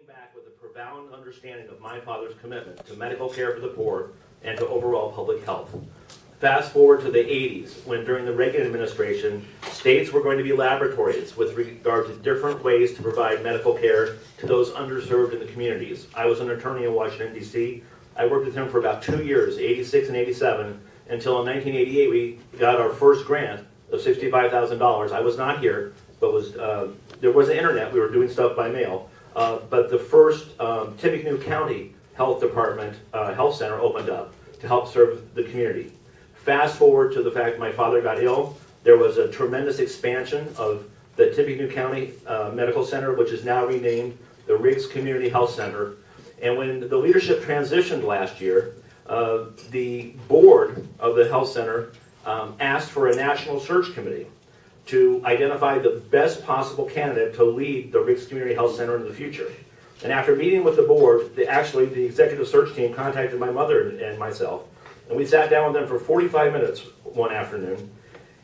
back with a profound understanding of my father's commitment to medical care for the poor and to overall public health. Fast forward to the 80s, when during the Reagan administration, states were going to be laboratories with regard to different ways to provide medical care to those underserved in the communities. I was an attorney in Washington, D.C. I worked with him for about 2 years, 86 and 87, until in 1988 we got our first grant of $65,000. I was not here, but there was an internet. We were doing stuff by mail. But the first Tippecanoe County Health Department Health Center opened up to help serve the community. Fast forward to the fact my father got ill, there was a tremendous expansion of the Tippecanoe County Medical Center, which is now renamed the Riggs Community Health Center. And when the leadership transitioned last year, the board of the health center asked for a national search committee to identify the best possible candidate to lead the Riggs Community Health Center in the future. And after meeting with the board, the executive search team contacted my mother and myself, and we sat down with them for 45 minutes one afternoon,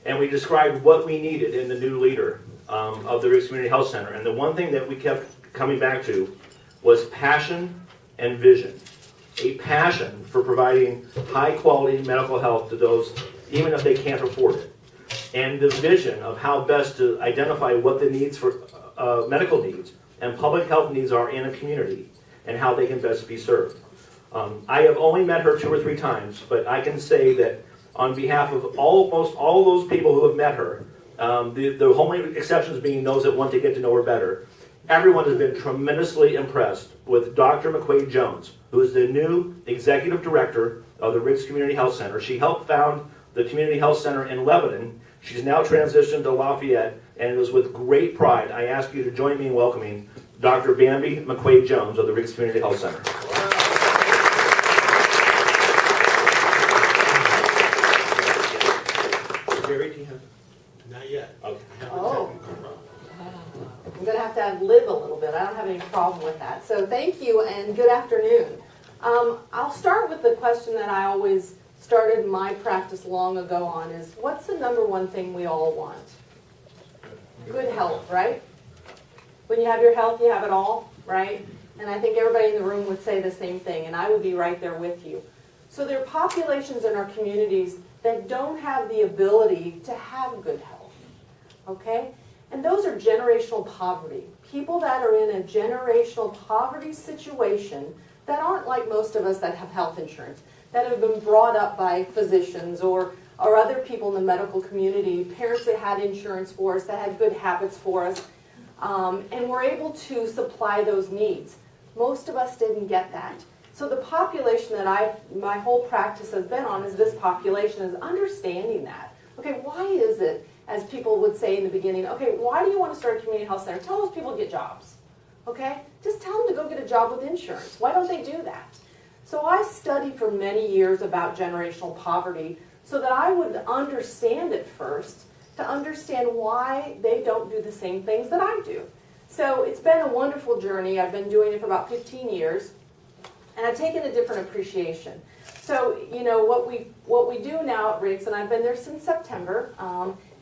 and we described what we needed in the new leader of the Riggs Community Health Center. And the one thing that we kept coming back to was passion and vision. A passion for providing high-quality medical health to those, even if they can't afford it. And the vision of how best to identify what the needs for medical needs and public health needs are in a community and how they can best be served. I have only met her 2 or 3 times, but I can say that on behalf of almost all those people who have met her, the only exceptions being those that want to get to know her better, everyone has been tremendously impressed with Dr. McQuade-Jones, who is the new executive director of the Riggs Community Health Center. She helped found the Community Health Center in Lebanon. She's now transitioned to Lafayette, and it was with great pride I ask you to join me in welcoming Dr. Bambi McQuade-Jones of the Riggs Community Health Center. Jerry, do you have? Not yet. Okay. Oh. I'm going to have to ad-lib a little bit. I don't have any problem with that. So thank you and good afternoon. I'll start with the question that I always started my practice long ago on is, what's the number one thing we all want? Good health, right? When you have your health, you have it all, right? And I think everybody in the room would say the same thing, and I would be right there with you. So there are populations in our communities that don't have the ability to have good health, okay? And those are generational poverty. People that are in a generational poverty situation that aren't like most of us that have health insurance, that have been brought up by physicians or other people in the medical community, parents that had insurance for us, that had good habits for us, and were able to supply those needs. Most of us didn't get that. So the population that my whole practice has been on is this population, is understanding that. Okay, why is it, as people would say in the beginning, okay, why do you want to start a community health center? Tell those people to get jobs, okay? Just tell them to go get a job with insurance. Why don't they do that? So I studied for many years about generational poverty so that I would understand it first, to understand why they don't do the same things that I do. So it's been a wonderful journey. I've been doing it for about 15 years, and I've taken a different appreciation. So, you know, what we do now at Riggs, and I've been there since September,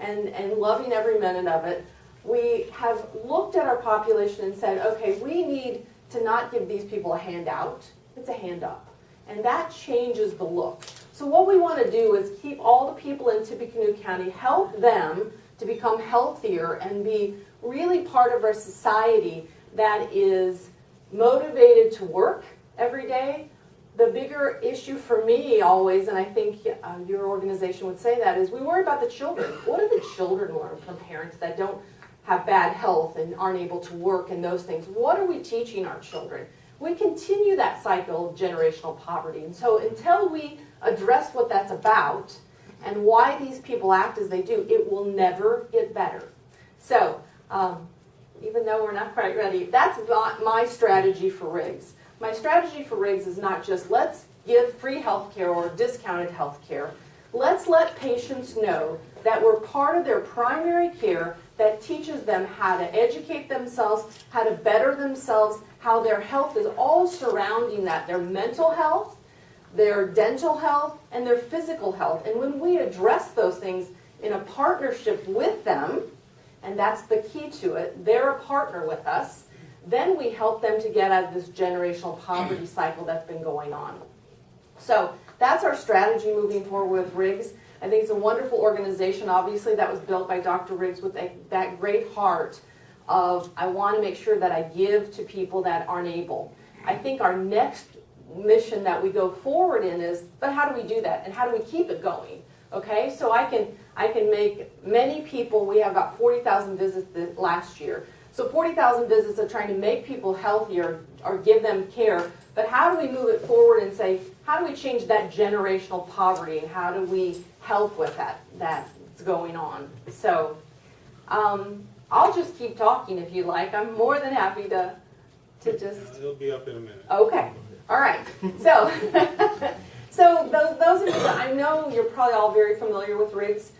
and loving every minute of it, we have looked at our population and said, okay, we need to not give these people a handout, it's a hand up. And that changes the look. So what we want to do is keep all the people in Tippecanoe County, help them to become healthier and be really part of our society that is motivated to work every day. The bigger issue for me always, and I think your organization would say that, is we worry about the children. What do the children learn from parents that don't have bad health and aren't able to work and those things? What are we teaching our children? We continue that cycle of generational poverty. And so until we address what that's about and why these people act as they do, it will never get better. So even though we're not quite ready, that's not my strategy for Riggs. My strategy for Riggs is not just let's give free health care or discounted health care. Let's let patients know that we're part of their primary care that teaches them how to educate themselves, how to better themselves, how their health is all surrounding that, their mental health, their dental health, and their physical health. And when we address those things in a partnership with them, and that's the key to it, they're a partner with us, then we help them to get out of this generational poverty cycle that's been going on. So that's our strategy moving forward with Riggs. I think it's a wonderful organization. Obviously, that was built by Dr. Riggs with that great heart of, I want to make sure that I give to people that aren't able. I think our next mission that we go forward in is, but how do we do that? And how do we keep it going? Okay, so I can make many people, we have about 40,000 visits last year. So 40,000 visits of trying to make people healthier or give them care. But how do we move it forward and say, how do we change that generational poverty and how do we help with that's going on? So I'll just keep talking if you like. I'm more than happy to just... It'll be up in a minute. Okay, all right. So, so those of you that I know you're probably all very familiar with Riggs.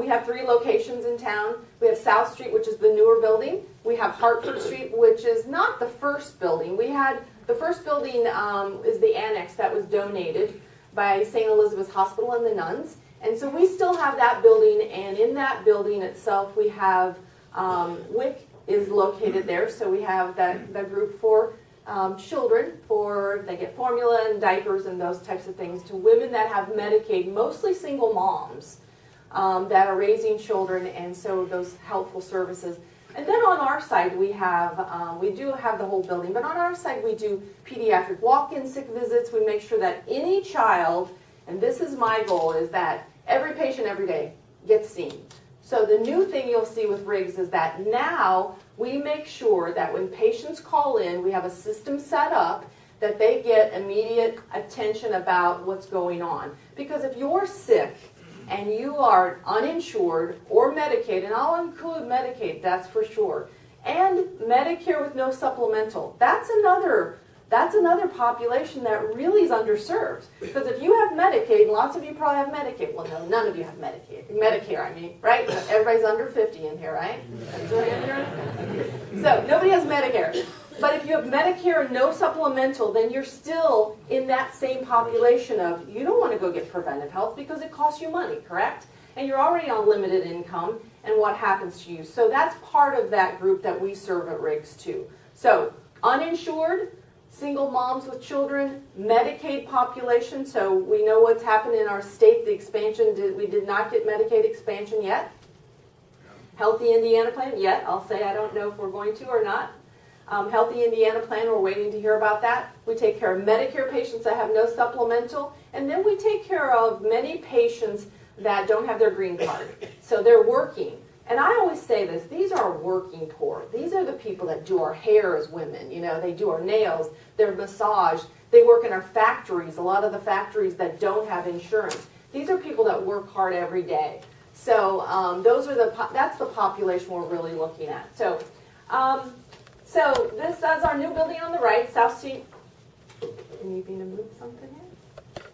We have 3 locations in town. We have South Street, which is the newer building. We have Hartford Street, which is not the first building. The first building is the annex that was donated by St. Elizabeth's Hospital and the nuns. And so we still have that building, and in that building itself we have WIC is located there. So we have that group for children, they get formula and diapers and those types of things, to women that have Medicaid, mostly single moms. That are raising children, and so those helpful services. And then on our side we do have the whole building, but on our side we do pediatric walk-in sick visits. We make sure that any child, and this is my goal, is that every patient every day gets seen. So the new thing you'll see with Riggs is that now we make sure that when patients call in, we have a system set up that they get immediate attention about what's going on. Because if you're sick, and you are uninsured or Medicaid, and I'll include Medicaid, that's for sure, and Medicare with no supplemental, that's another population that really is underserved. Because if you have Medicaid, lots of you probably have Medicaid. Well, no, none of you have Medicare, I mean, right? Everybody's under 50 in here, right? So nobody has Medicare. But if you have Medicare and no supplemental, then you're still in that same population of, you don't want to go get preventive health because it costs you money, correct? And you're already on limited income, and what happens to you? So that's part of that group that we serve at Riggs too. So uninsured, single moms with children, Medicaid population, so we know what's happened in our state, the expansion, we did not get Medicaid expansion yet. Healthy Indiana plan, yet, I'll say I don't know if we're going to or not. Healthy Indiana plan, we're waiting to hear about that. We take care of Medicare patients that have no supplemental, and then we take care of many patients that don't have their green card. So they're working. And I always say this, these are working poor. These are the people that do our hair as women, they do our nails, they're massaged, they work in our factories, a lot of the factories that don't have insurance. These are people that work hard every day. So that's the population we're really looking at. So this is our new building on the right, South Street. Can you move something here?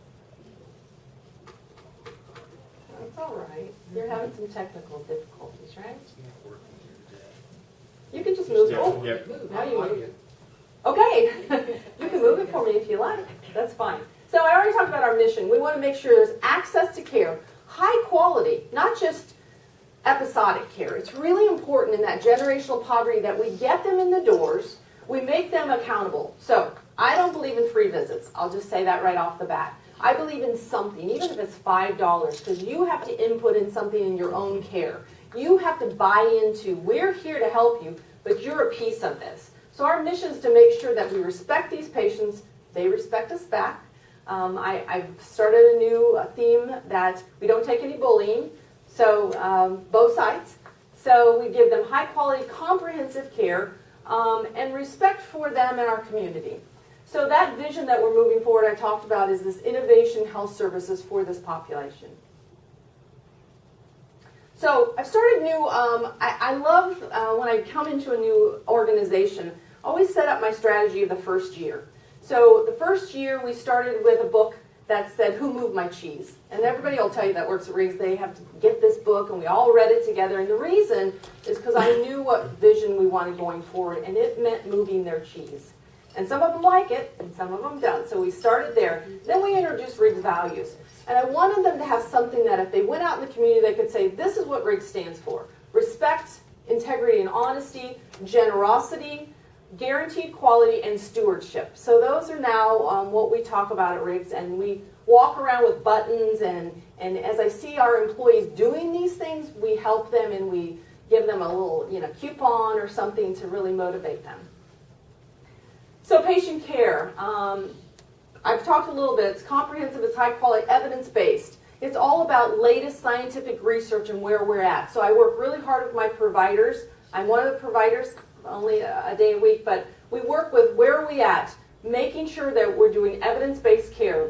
That's all right. You're having some technical difficulties, right? You can just move it. Oh, now you move it. Okay. You can move it for me if you like. That's fine. So I already talked about our mission. We want to make sure there's access to care, high quality, not just episodic care. It's really important in that generational poverty that we get them in the doors, we make them accountable. So I don't believe in free visits. I'll just say that right off the bat. I believe in something, even if it's $5, because you have to input in something in your own care. You have to buy into, we're here to help you, but you're a piece of this. So our mission is to make sure that we respect these patients, they respect us back. I've started a new theme that we don't take any bullying. So both sides. So we give them high quality, comprehensive care and respect for them and our community. So that vision that we're moving forward I talked about is this innovation health services for this population. So I've started new, I love when I come into a new organization, I always set up my strategy of the first year. So the first year we started with a book that said, Who Moved My Cheese? And everybody will tell you that works at Riggs, they have to get this book, and we all read it together. And the reason is because I knew what vision we wanted going forward, and it meant moving their cheese. And some of them like it, and some of them don't. So we started there. Then we introduced Riggs values. And I wanted them to have something that if they went out in the community, they could say, this is what Riggs stands for. Respect, integrity, and honesty, generosity, guaranteed quality and stewardship. So those are now what we talk about at Riggs, and we walk around with buttons, and as I see our employees doing these things, we help them and we give them a little coupon or something to really motivate them. So patient care. I've talked a little bit. It's comprehensive, it's high quality, evidence-based. It's all about latest scientific research and where we're at. So I work really hard with my providers. I'm one of the providers, only a day a week, but we work with where are we at, making sure that we're doing evidence-based care.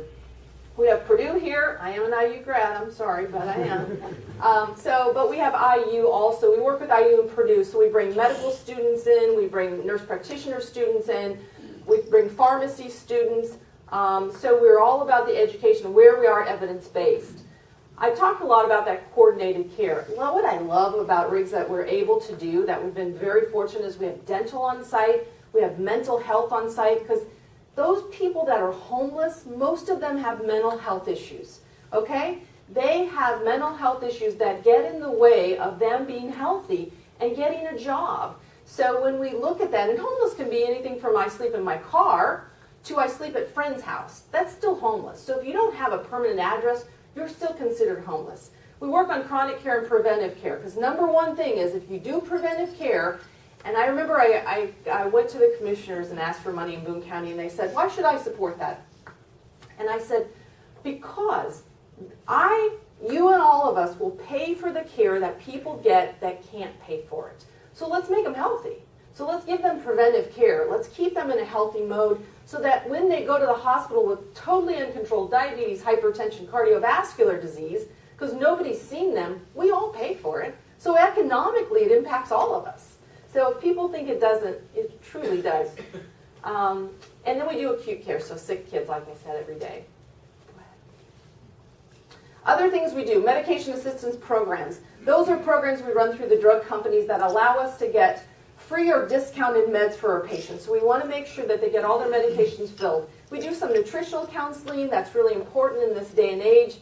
We have Purdue here. I am an IU grad, I'm sorry, but I am. But we have IU also. We work with IU and Purdue, so we bring medical students in, we bring nurse practitioner students in, we bring pharmacy students. So we're all about the education, where we are evidence-based. I talked a lot about that coordinated care. Well, what I love about Riggs that we're able to do, that we've been very fortunate, is we have dental on site, we have mental health on site, because those people that are homeless, most of them have mental health issues, okay? They have mental health issues that get in the way of them being healthy and getting a job. So when we look at that, and homeless can be anything from I sleep in my car to I sleep at friend's house. That's still homeless. So if you don't have a permanent address, you're still considered homeless. We work on chronic care and preventive care, because number one thing is if you do preventive care, and I remember I went to the commissioners and asked for money in Boone County, and they said, why should I support that? And I said, because you and all of us will pay for the care that people get that can't pay for it. So let's make them healthy. So let's give them preventive care. Let's keep them in a healthy mode so that when they go to the hospital with totally uncontrolled diabetes, hypertension, cardiovascular disease, because nobody's seen them, we all pay for it. So economically, it impacts all of us. So if people think it doesn't, it truly does. And then we do acute care, so sick kids, like I said, every day. Other things we do, medication assistance programs. Those are programs we run through the drug companies that allow us to get free or discounted meds for our patients. So we want to make sure that they get all their medications filled. We do some nutritional counseling. That's really important in this day and age.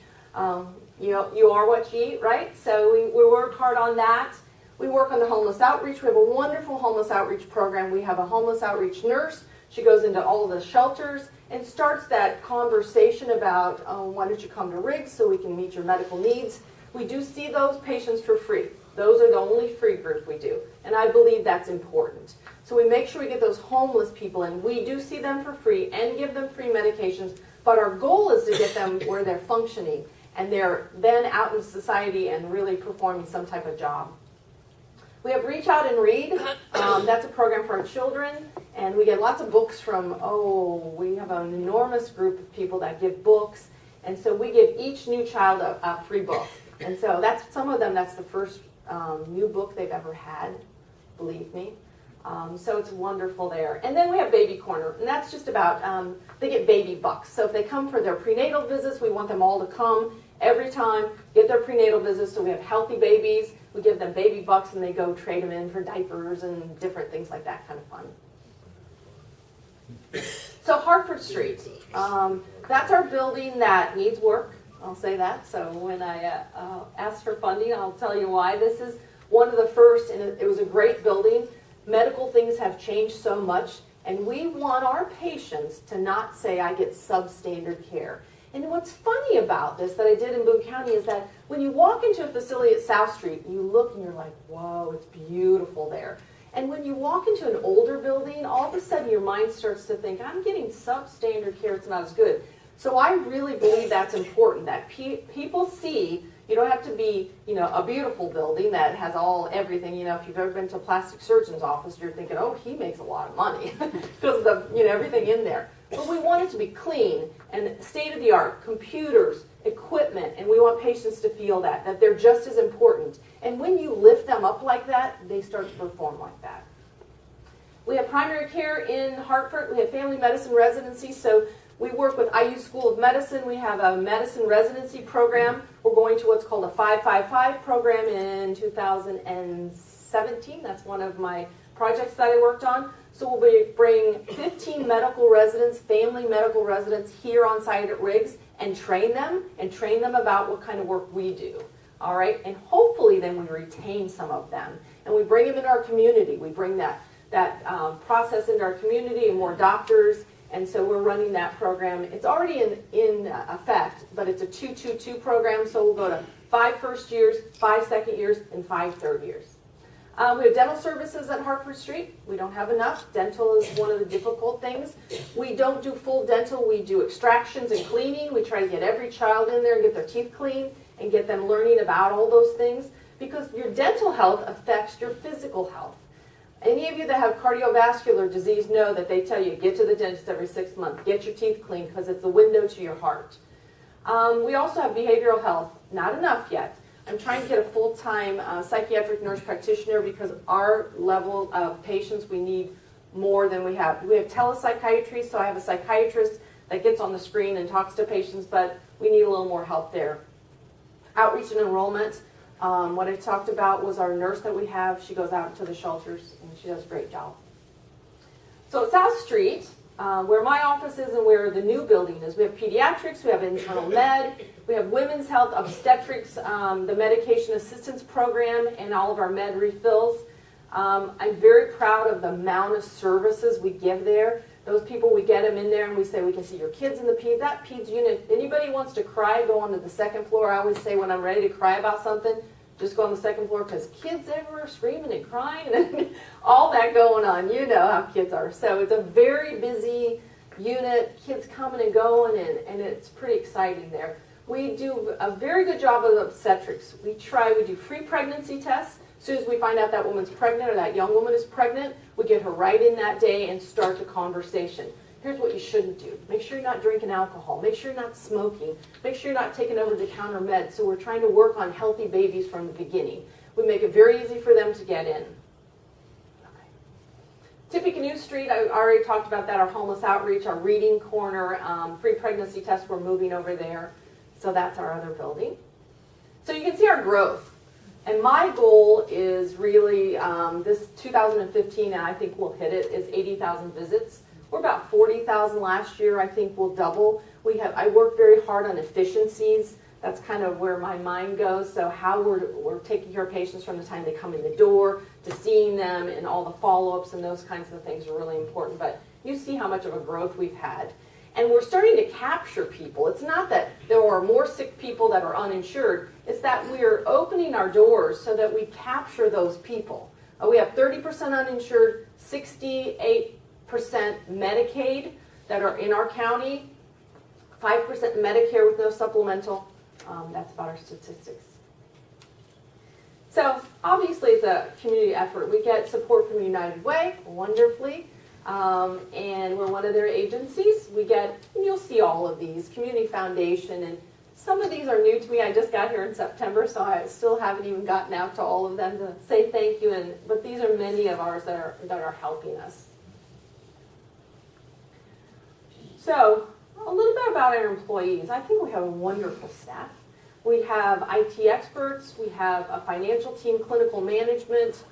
You are what you eat, right? So we work hard on that. We work on the homeless outreach. We have a wonderful homeless outreach program. We have a homeless outreach nurse. She goes into all the shelters and starts that conversation about, why don't you come to Riggs so we can meet your medical needs. We do see those patients for free. Those are the only free group we do. And I believe that's important. So we make sure we get those homeless people in. We do see them for free and give them free medications. But our goal is to get them where they're functioning and they're then out in society and really performing some type of job. We have Reach Out and Read. That's a program for our children. And we get lots of books from, we have an enormous group of people that give books. And so we give each new child a free book. And so that's some of them, that's the first new book they've ever had, believe me. So it's wonderful there. And then we have Baby Corner, and that's just about, they get baby bucks. So if they come for their prenatal visits, we want them all to come every time, get their prenatal visits, so we have healthy babies. We give them baby bucks, and they go trade them in for diapers and different things like that, kind of fun. So Hartford Street, that's our building that needs work. I'll say that. So when I asked for funding, I'll tell you why. This is one of the first, and it was a great building. Medical things have changed so much, and we want our patients to not say, I get substandard care. And what's funny about this that I did in Boone County is that when you walk into a facility at South Street, you look and you're like, whoa, it's beautiful there. And when you walk into an older building, all of a sudden your mind starts to think, I'm getting substandard care, it's not as good. So I really believe that's important, that people see, you don't have to be, a beautiful building that has everything. If you've ever been to a plastic surgeon's office, you're thinking, he makes a lot of money because of everything in there. But we want it to be clean and state-of-the-art, computers, equipment, and we want patients to feel that they're just as important. And when you lift them up like that, they start to perform like that. We have primary care in Hartford. We have family medicine residency, so we work with IU School of Medicine. We have a medicine residency program. We're going to what's called a 555 program in 2017. That's one of my projects that I worked on. So we'll bring 15 medical residents, family medical residents here on site at Riggs and train them about what kind of work we do. All right, and hopefully then we retain some of them and we bring them in our community. We bring that that process into our community and more doctors. And so we're running that program. It's already in effect, but it's a 2-2-2 program. So we'll go to 5 first years, 5 second years, and 5 third years. We have dental services at Hartford Street. We don't have enough. Dental is one of the difficult things. We don't do full dental. We do extractions and cleaning. We try to get every child in there and get their teeth clean and get them learning about all those things, because your dental health affects your physical health. Any of you that have cardiovascular disease know that they tell you, get to the dentist every 6 months, get your teeth cleaned, because it's the window to your heart. We also have behavioral health. Not enough yet. I'm trying to get a full-time psychiatric nurse practitioner, because our level of patients, we need more than we have. We have telepsychiatry, so I have a psychiatrist that gets on the screen and talks to patients, but we need a little more help there. Outreach and enrollment. What I talked about was our nurse that we have. She goes out into the shelters, and she does a great job. So at South Street, where my office is and where the new building is, we have pediatrics, we have internal med, we have women's health, obstetrics, the medication assistance program, and all of our med refills. I'm very proud of the amount of services we give there. Those people, we get them in there and we say, we can see your kids in the peds. That peds unit, anybody wants to cry, go onto the second floor. I always say when I'm ready to cry about something, just go on the second floor, because kids everywhere screaming and crying and all that going on. You know how kids are. So it's a very busy unit, kids coming and going, and it's pretty exciting there. We do a very good job of obstetrics. We do free pregnancy tests. As soon as we find out that woman's pregnant or that young woman is pregnant, we get her right in that day and start the conversation. Here's what you shouldn't do. Make sure you're not drinking alcohol. Make sure you're not smoking. Make sure you're not taking over-the-counter meds. So we're trying to work on healthy babies from the beginning. We make it very easy for them to get in. Tippecanoe Street, I already talked about that, our homeless outreach, our reading corner, free pregnancy test, we're moving over there. So that's our other building. So you can see our growth. And my goal is really, this 2015, and I think we'll hit it, is 80,000 visits. We're about 40,000 last year. I think we'll double. I work very hard on efficiencies. That's kind of where my mind goes. So how we're taking care of patients from the time they come in the door to seeing them, and all the follow-ups and those kinds of things are really important. But you see how much of a growth we've had. And we're starting to capture people. It's not that there are more sick people that are uninsured. It's that we're opening our doors so that we capture those people. We have 30% uninsured, 68% Medicaid that are in our county, 5% Medicare with no supplemental. That's about our statistics. So obviously it's a community effort. We get support from United Way, wonderfully. And we're one of their agencies. And you'll see all of these, Community Foundation, and some of these are new to me. I just got here in September, so I still haven't even gotten out to all of them to say thank you. But these are many of ours that are helping us. So a little bit about our employees. I think we have a wonderful staff. We have IT experts. We have a financial team, clinical management.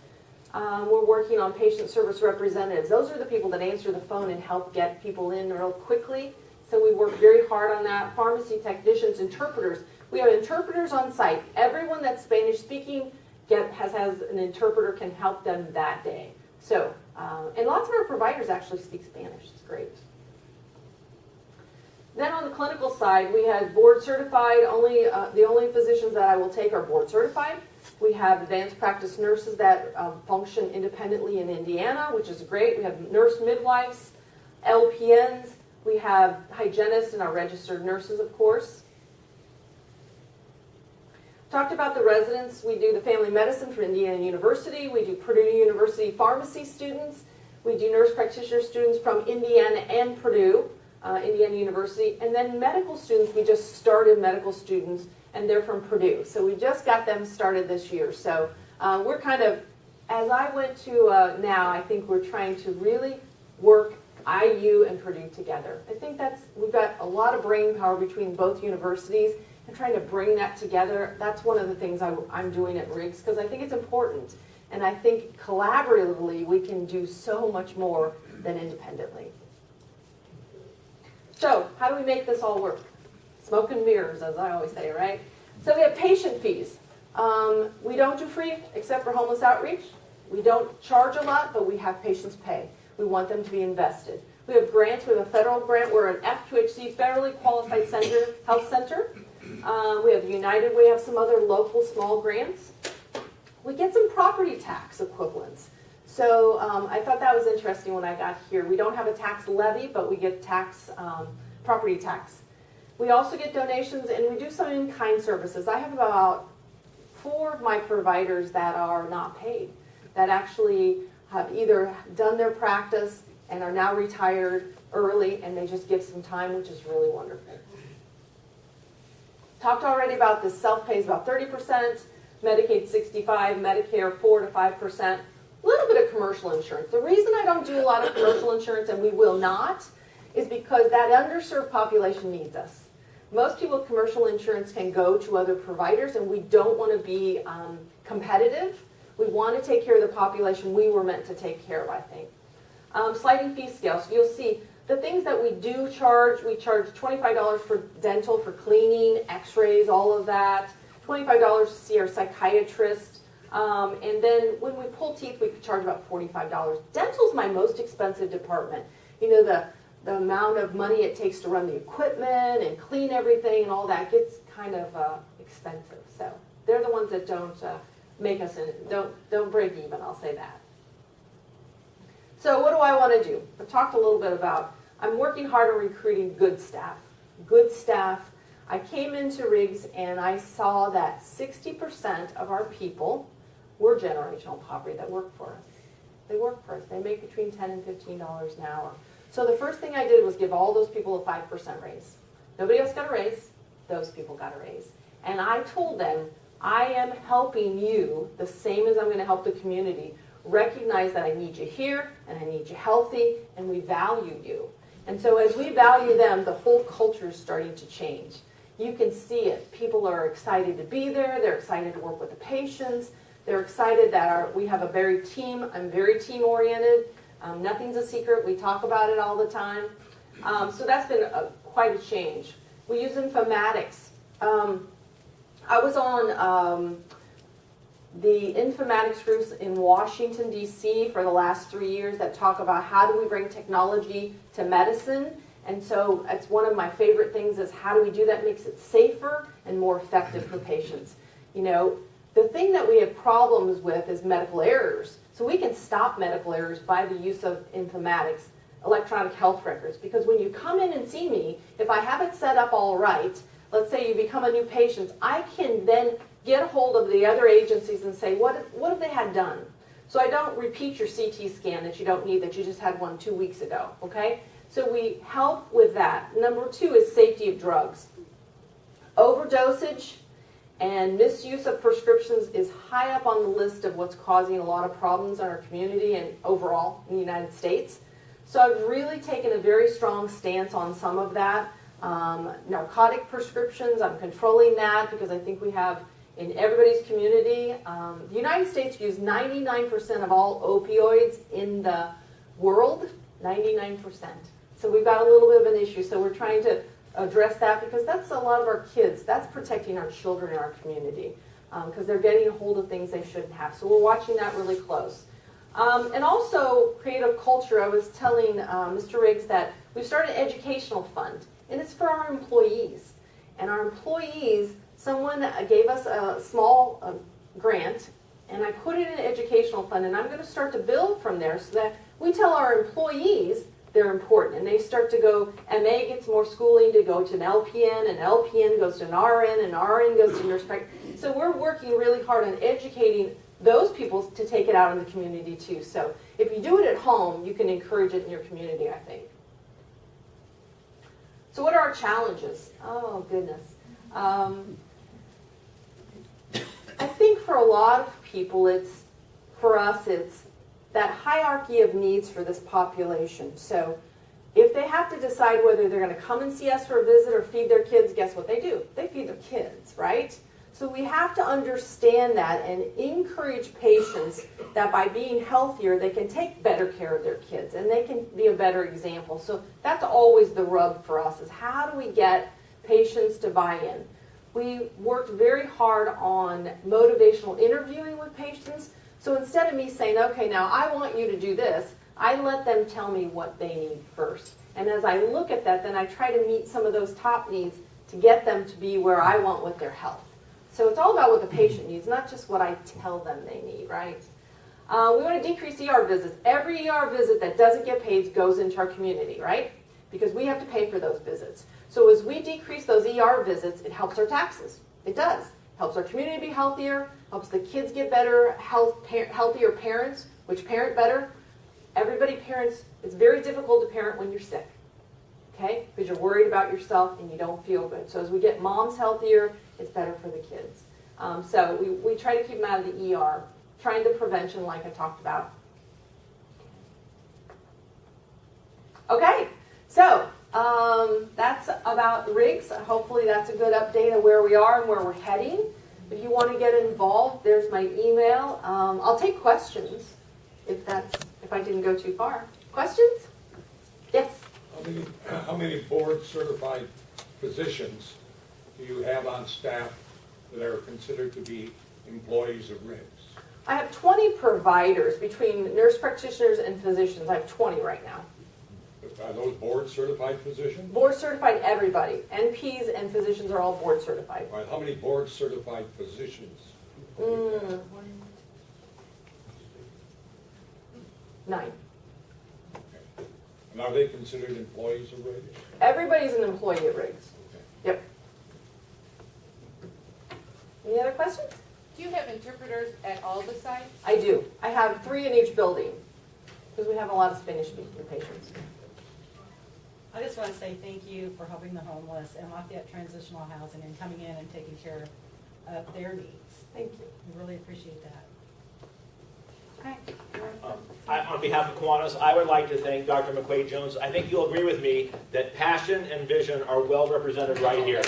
We're working on patient service representatives. Those are the people that answer the phone and help get people in real quickly. So we work very hard on that. Pharmacy technicians, interpreters. We have interpreters on site. Everyone that's Spanish speaking has an interpreter, can help them that day. So, and lots of our providers actually speak Spanish. It's great. Then on the clinical side, we had board certified. The only physicians that I will take are board certified. We have advanced practice nurses that function independently in Indiana, which is great. We have nurse midwives, LPNs. We have hygienists and our registered nurses, of course. Talked about the residents. We do the family medicine for Indiana University. We do Purdue University pharmacy students. We do nurse practitioner students from Indiana and Purdue, Indiana University. And then medical students, we just started medical students, and they're from Purdue. So we just got them started this year. So we're kind of, as I went to now, I think we're trying to really work IU and Purdue together. I think we've got a lot of brain power between both universities and trying to bring that together. That's one of the things I'm doing at Riggs, because I think it's important. And I think collaboratively we can do so much more than independently. So how do we make this all work? Smoke and mirrors, as I always say, right? So we have patient fees. We don't do free except for homeless outreach. We don't charge a lot, but we have patients pay. We want them to be invested. We have grants. We have a federal grant. We're an F2HC, federally qualified health center. We have United. We have some other local small grants. We get some property tax equivalents. So I thought that was interesting when I got here. We don't have a tax levy, but we get property tax. We also get donations, and we do some in-kind services. I have about 4 of my providers that are not paid, that actually have either done their practice and are now retired early, and they just give some time, which is really wonderful. Talked already about the self-pay is about 30%, Medicaid 65%, Medicare 4 to 5%, a little bit of commercial insurance. The reason I don't do a lot of commercial insurance, and we will not, is because that underserved population needs us. Most people with commercial insurance can go to other providers, and we don't want to be competitive. We want to take care of the population we were meant to take care of, I think. Sliding fee scale. So you'll see the things that we do charge. We charge $25 for dental, for cleaning, x-rays, all of that. $25 to see our psychiatrist. And then when we pull teeth, we could charge about $45. Dental's my most expensive department. You know, the amount of money it takes to run the equipment and clean everything and all that gets kind of expensive. So they're the ones that don't make us, don't break even, I'll say that. So what do I want to do? I've talked a little bit about, I'm working hard on recruiting good staff. Good staff. I came into Riggs and I saw that 60% of our people were generational poverty that work for us. They work for us. They make between $10 and $15 an hour. So the first thing I did was give all those people a 5% raise. Nobody else got a raise. Those people got a raise. And I told them, I am helping you the same as I'm going to help the community. Recognize that I need you here and I need you healthy, and we value you. And so as we value them, the whole culture is starting to change. You can see it. People are excited to be there. They're excited to work with the patients. They're excited that we have a very team. I'm very team-oriented. Nothing's a secret. We talk about it all the time. So that's been quite a change. We use informatics. I was on the informatics groups in Washington, D.C. for the last 3 years that talk about how do we bring technology to medicine. And so it's one of my favorite things is how do we do that makes it safer and more effective for patients. You know, the thing that we have problems with is medical errors. So we can stop medical errors by the use of informatics, electronic health records. Because when you come in and see me, if I have it set up all right, let's say you become a new patient, I can then get a hold of the other agencies and say, what have they had done? So I don't repeat your CT scan that you don't need, that you just had one 2 weeks ago, okay? So we help with that. Number 2 is safety of drugs. Overdosage and misuse of prescriptions is high up on the list of what's causing a lot of problems in our community and overall in the United States. So I've really taken a very strong stance on some of that. Narcotic prescriptions, I'm controlling that because I think we have in everybody's community. The United States uses 99% of all opioids in the world, 99%. So we've got a little bit of an issue. So we're trying to address that because that's a lot of our kids. That's protecting our children in our community because they're getting a hold of things they shouldn't have. So we're watching that really close. And also creative culture. I was telling Mr. Riggs that we've started an educational fund, and it's for our employees. And our employees, someone gave us a small grant, and I put it in an educational fund, and I'm going to start to build from there so that we tell our employees they're important. And they start to go, MA gets more schooling to go to an LPN, and LPN goes to an RN, and RN goes to nurse practitioner. So we're working really hard on educating those people to take it out in the community too. So if you do it at home, you can encourage it in your community, I think. So what are our challenges? Oh, goodness. I think for a lot of people, for us, it's that hierarchy of needs for this population. So if they have to decide whether they're going to come and see us for a visit or feed their kids, guess what they do? They feed their kids, right? So we have to understand that and encourage patients that by being healthier, they can take better care of their kids and they can be a better example. So that's always the rub for us, is how do we get patients to buy in? We worked very hard on motivational interviewing with patients So instead of me saying, okay, now I want you to do this, I let them tell me what they need first. And as I look at that, then I try to meet some of those top needs to get them to be where I want with their health. So it's all about what the patient needs, not just what I tell them they need, right? We want to decrease ER visits. Every ER visit that doesn't get paid goes into our community, right? Because we have to pay for those visits. So as we decrease those ER visits, it helps our taxes. It does. Helps our community be healthier, helps the kids get better, healthier parents, which parent better. Everybody parents, it's very difficult to parent when you're sick, okay? Because you're worried about yourself and you don't feel good. So as we get moms healthier, it's better for the kids. So we try to keep them out of the ER, trying to prevention like I talked about. Okay, so that's about Riggs. Hopefully that's a good update of where we are and where we're heading. If you want to get involved, there's my email. I'll take questions if I didn't go too far. Questions? Yes? How many board certified physicians do you have on staff that are considered to be employees of Riggs? I have 20 providers between nurse practitioners and physicians. I have 20 right now. Are those board certified physicians? Board certified everybody. NPs and physicians are all board certified. All right, how many board certified physicians? 9. Okay. And are they considered employees of Riggs? Everybody's an employee at Riggs. Okay. Yep. Any other questions? Do you have interpreters at all the sites? I do. I have 3 in each building because we have a lot of Spanish-speaking patients. I just want to say thank you for helping the homeless and Lafayette Transitional Housing and coming in and taking care of their needs. Thank you. We really appreciate that. Okay. On behalf of Kiwanis, I would like to thank Dr. McQuade-Jones. I think you'll agree with me that passion and vision are well represented right here.